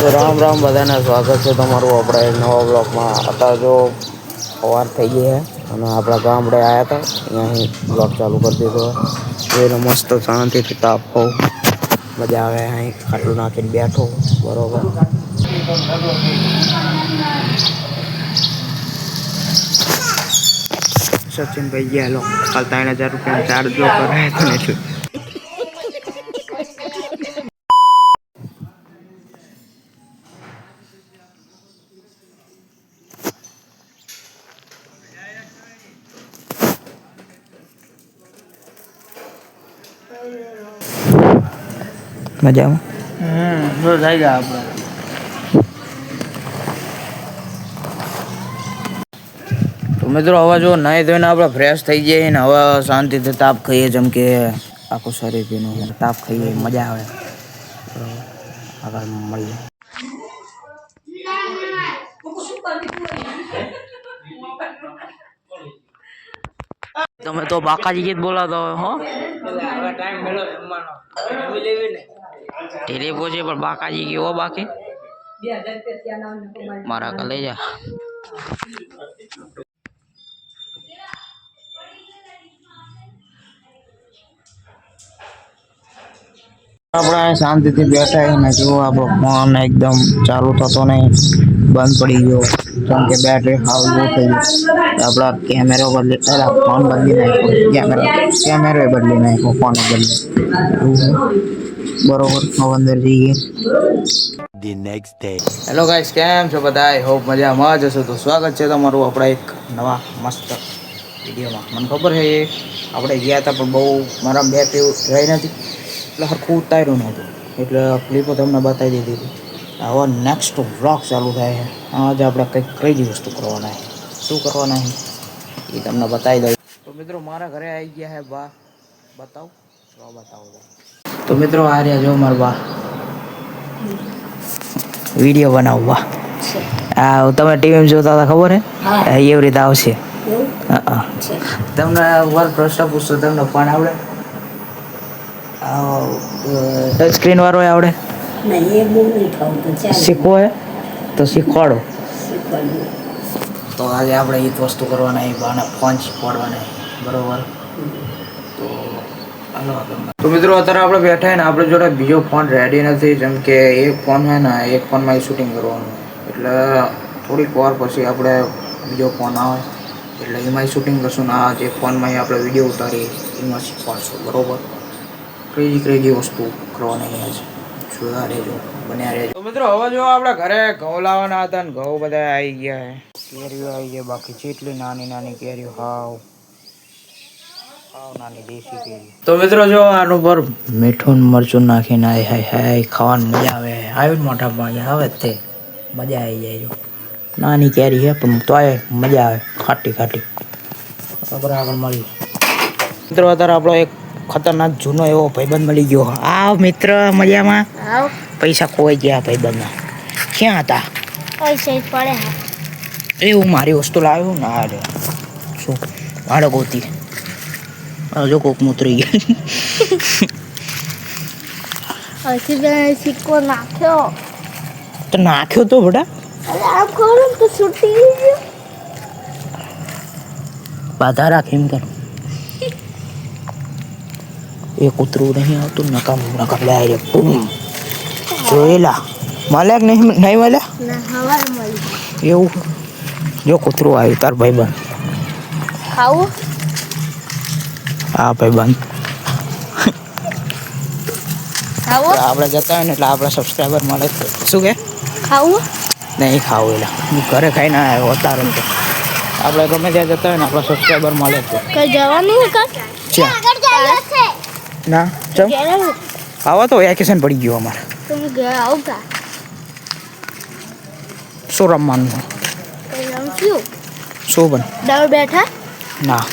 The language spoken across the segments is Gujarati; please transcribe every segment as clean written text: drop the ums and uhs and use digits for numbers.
તો રામ રામ બધાને સ્વાગત છે તમારું આપણા એક નવા બ્લોગમાં. અત્યારે જો સવાર થઈ ગઈ છે અને આપણા ગામડે આવ્યા હતા, અહીં બ્લોગ ચાલુ કરી દીધો. જોઈને મસ્ત શાંતિથી તાપ બહુ મજા આવે. અહીં ખાટલું નાખીને બેઠો બરોબર. સચિન ભાઈ ગયા કાલ 3000 રૂપિયા ચાર્જ જો કરાય તો એટલે મજામાં. જો થઈ ગયા આપણે. તો મિત્રો હવે જો નાહી ધોઈને આપણે ફ્રેશ થઈ જઈએ ને હવે શાંતિથી તાપ ખાઈએ. જેમ કે આખું શરીર પીનું તાપ ખાઈએ, મજા આવે. બરાબર, આગળ મળીએ. તમે તો બાકાજી ગીત બોલાવતા હોય હો. ટાઈમ મળ્યો જમવાનો લેવી ને ટેરે પહોંચે પણ બાકાજી કેવો બાકી મારા કા લઈ જા. આપણે શાંતિથી બેઠા ને જો આપણો ફોન એકદમ ચાલુ થતો નહીં, બંધ પડી ગયો. કેમ કે બેટરી હાવ લો થઈ ગઈ. આપણા કેમેરો બદલી ફોન બદલી નાખ્યો, કેમેરો બદલી નાખ્યો, ફોન બદલી બરોબર. હવે અંદર જઈએ. The next day. Hello guys, કેમ છો બધા? આઈ હોપ મજામાં જ હશો. તો સ્વાગત છે તમારું આપણા એક નવા મસ્ત વિડીયોમાં. મને ખબર છે આપણે ગયા હતા પણ બહુ મારા બેટરી રહી નથી એટલે સરખું ઉતાર્યું નહોતું, એટલે ક્લિપો તમને બતાવી દીધી. હવે નેક્સ્ટ વ્લોગ ચાલુ થાય છે. આજે આપણે કંઈક ક્રેઝી વસ્તુ કરવાના છે. શું કરવાના છે એ તમને બતાવી દઉં. તો મિત્રો મારા ઘરે આવી ગયા છે બા. બતાવું બતાવો. તો મિત્રો આ રહ્યા જો મારા બા વિડીયો બનાવવા. હા, તમે ટીવીમાં જોતા હતા ખબર હે? એવી રીતે આવશે. તમને વર્ક પ્રશ્ન પૂછશો, તમને પણ આવડે? ટચ સ્ક્રીન વાળો આવડે? શીખવો હે તો શીખવાડો. તો આજે આપણે એ જ વસ્તુ કરવાના એ બાના ફોન શીખવાડવાના બરોબર. તો મિત્રો અત્યારે આપણે બેઠા ને આપણી જોડે બીજો ફોન રેડી નથી. જેમ કે એક ફોન છે ને, એક ફોનમાં શૂટિંગ કરવાનું એટલે થોડીક વાર પછી આપણે બીજો ફોન આવે એટલે એમાં શૂટિંગ કરશું ને આ જે ફોનમાં આપણે વિડીયો ઉતારીએ એમાં શીખવાડશું બરોબર. ક્રેઝી વસ્તુ કરવાની છે. જોયા રહેજો, બન્યા રહેજો. તો મિત્રો હવે જો આપણે ઘરે ઘઉં લાવવાના હતા ને ઘઉં બધા આવી ગયા છે. કેરીઓ આવી ગયા, બાકી જેટલી નાની નાની કેરીઓ હાવ નાની દેશી કેરી. તો મિત્રો જો આનું પર મીઠું મરચું નાખીને હાય હાય હાય ખાવાની મજા આવે. આવી મોટા પાણી આવે તે મજા આવી જાય. જો નાની કેરી છે પણ તોય મજા આવે, ખાટી ખાટી. બરાબર, આગળ મળ્યું. મિત્રો અત્યારે આપણો એક ખતરનાક જૂનો એવો ભાઈબંધ મળી ગયો. આ મિત્ર મજામાં? પૈસા ખોવાઈ ગયા ભાઈબંધના. ક્યાં હતા? પડે એવું મારી વસ્તુ લાવ્યું ને આ શું બાળક હોતી જો કોક મૂતરી ગયા. સિક્કો નાખ્યો તો નાખ્યો તો બટા આમ કરું તો છૂટી ગયો. બાધા રાખ એમ કર. એ કૂતરું નહીં આવતું નકામ લે જોયેલા મળે કે નહીં મળ્યા એવું. જો કૂતરું આવ્યું તાર ભાઈબંધ ખાવું. હા ભાઈબંધ ખાવું આપણે જતા હોય ને એટલે આપણા સબસ્ક્રાઈબર મળે. શું કે ખાવું નહીં ખાવું એટલે હું ઘરે ખાઈને આવ્યો તારે તો આપણે ગમે ત્યાં જતા હોય ને આપણા સબસ્ક્રાઈબર મળે છે. કઈ જવાનું ના ચમ આવો તો વેકેશન પડી ગયું અમારે. તમે ઘરે આવું કા શું રમવાનું રમશું શું બન દળ બેઠા ના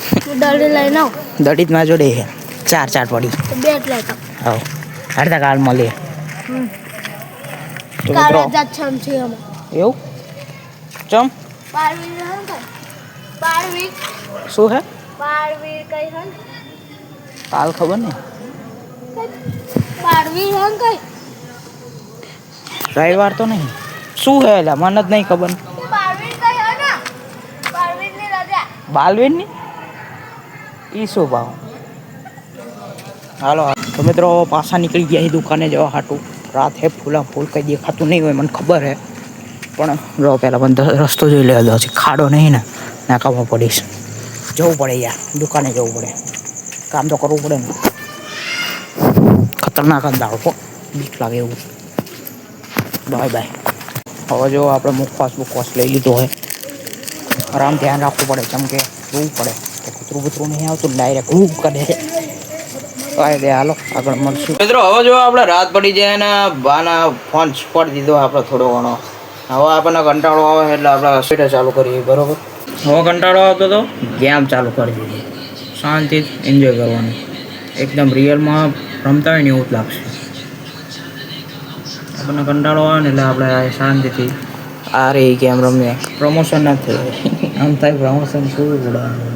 દળ લઈને આવ. દડી જ ના જોડે છે ચાર પડી. બેટ લેતો હા હાડતા કાલ મળીએ. તો કાલે મિત્રો જ છે અમે એવું ચમ બારવી શું હે કઈ હન કાલ ખબર ને બારવી હન કઈ રવિવાર તો નહીં શું હે એટલે મને જ નહીં ખબર બારવીર કઈ હે ને બારવીરની રજા બાલવીરની ઈ શું ભાવ હાલો તો મિત્રો પાછા નીકળી ગયા દુકાને જવા હાટું રાત હે ફૂલા ફૂલ કંઈ દેખાતું નહીં હોય મને ખબર હે પણ જો પહેલાં બંધ રસ્તો જોઈ લેવા દો ખાડો નહીં ને નાકામાં પડીશ જવું પડે યાર દુકાને જવું પડે કામ તો કરવું પડે ને ખતરનાક અંદાજ બીક લાગે એવું બાય બાય હવે જો આપણે મુખવાસ લઈ લીધો હોય આરામ ધ્યાન રાખવું પડે કેમ કે જોવું પડે કે કૂતરું બૂતરું નહીં આવતું ડાયરેક્ટ ખૂબ કરે કાંઈ દે હાલો આગળ મળશું મિત્રો હવે જો આપણે રાત પડી જાય ને બાના ફોન છોડી દીધો આપણે થોડો ઘણો હવે આપણને કંટાળો આવે એટલે આપણે સ્પીડ ચાલુ કરીએ બરોબર હવે કંટાળો આવતો તો ગેમ ચાલુ કરી દીધી શાંતિથી એન્જોય કરવાનું એકદમ રિયલમાં રમતા હોય ને એવું જ લાગશે આપણને કંટાળો આવે ને એટલે આપણે શાંતિથી આ રે ગેમ રમીએ પ્રમોશન નથી આમ થાય પ્રમોશન શું બોલવાનું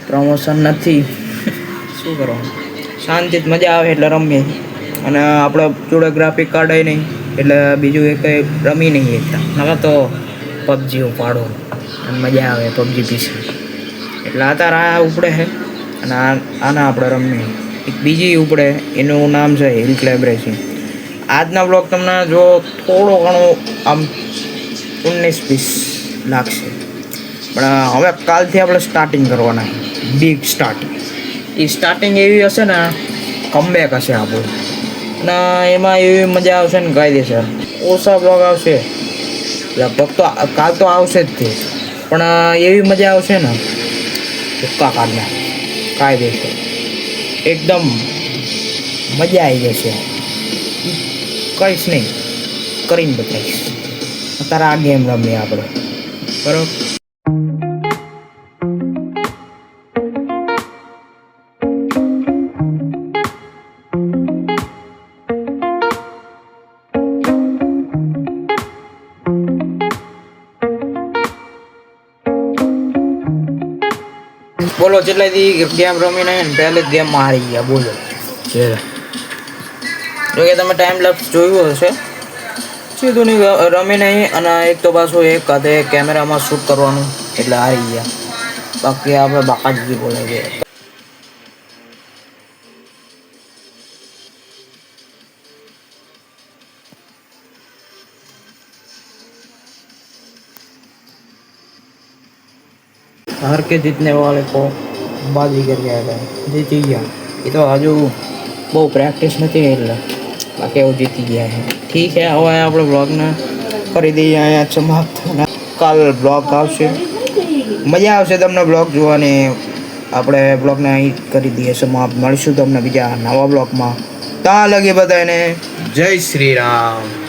પ્રમોશન નથી શું કરવાનું શાંતિથી મજા આવે એટલે રમીએ અને આપણે જોડે ગ્રાફિક કાર્ડ હોય નહીં એટલે બીજું એ કંઈ રમી નહીં એકતા નકર તો પબજી ઉપાડો અને મજા આવે પબજી પીસી એટલે અત્યારે આ ઉપડે છે અને આના આપણે રમીએ એક બીજી ઉપડે એનું નામ છે હિલ ક્લેબ રેસિંગ આજના બ્લોગ તમને જો થોડો ઘણો આમ 19-20 લાગશે પણ હવે કાલથી આપણે સ્ટાર્ટિંગ કરવાના બિગ સ્ટાર્ટિંગ એ સ્ટાર્ટિંગ એવી હશે ને કમબેક હશે આપણું અને એમાં એવી મજા આવશે ને કાયદેસર ઓછા બ્લોગ આવશે લગભગ તો કાલ તો આવશે જ તે પણ એવી મજા આવશે ને ભૂક્કા કાઢના કાયદેસર એકદમ મજા આવી જશે કહીશ નહીં કરીને બતાવીશ અત્યારે આ ગેમ રમીએ આપણે બરાબર બોલો જેટલાથી ગેમ રમીને પહેલે જ ગેમમાં હારી ગયા બોલો જો કે તમે ટાઈમ લેપ્સ જોયું હશે સીધું નહીં રમી નહીં અને એક તો પાછું એક કાંતે કેમેરામાં શૂટ કરવાનું એટલે હારી ગયા બાકી આપણે બાકાજી બોલે છે हार के जीतने वाले को बाजीगर कहते हैं जीती गया ये तो हजू બહુ પ્રેક્ટિસ નથી એટલે બાકી એવું જીતી ગયા છે ઠીક છે હવે આપણે બ્લોગને કરી દઈએ અહીંયા સમાપ્ત કાલ બ્લોગ આવશે મજા આવશે તમને બ્લોગ જોવાની આપણે બ્લોગને અહીં કરી દઈએ સમાપ્ત મળીશું તમને બીજા નવા બ્લોગમાં ત્યાં લગી બધાને જય શ્રી રામ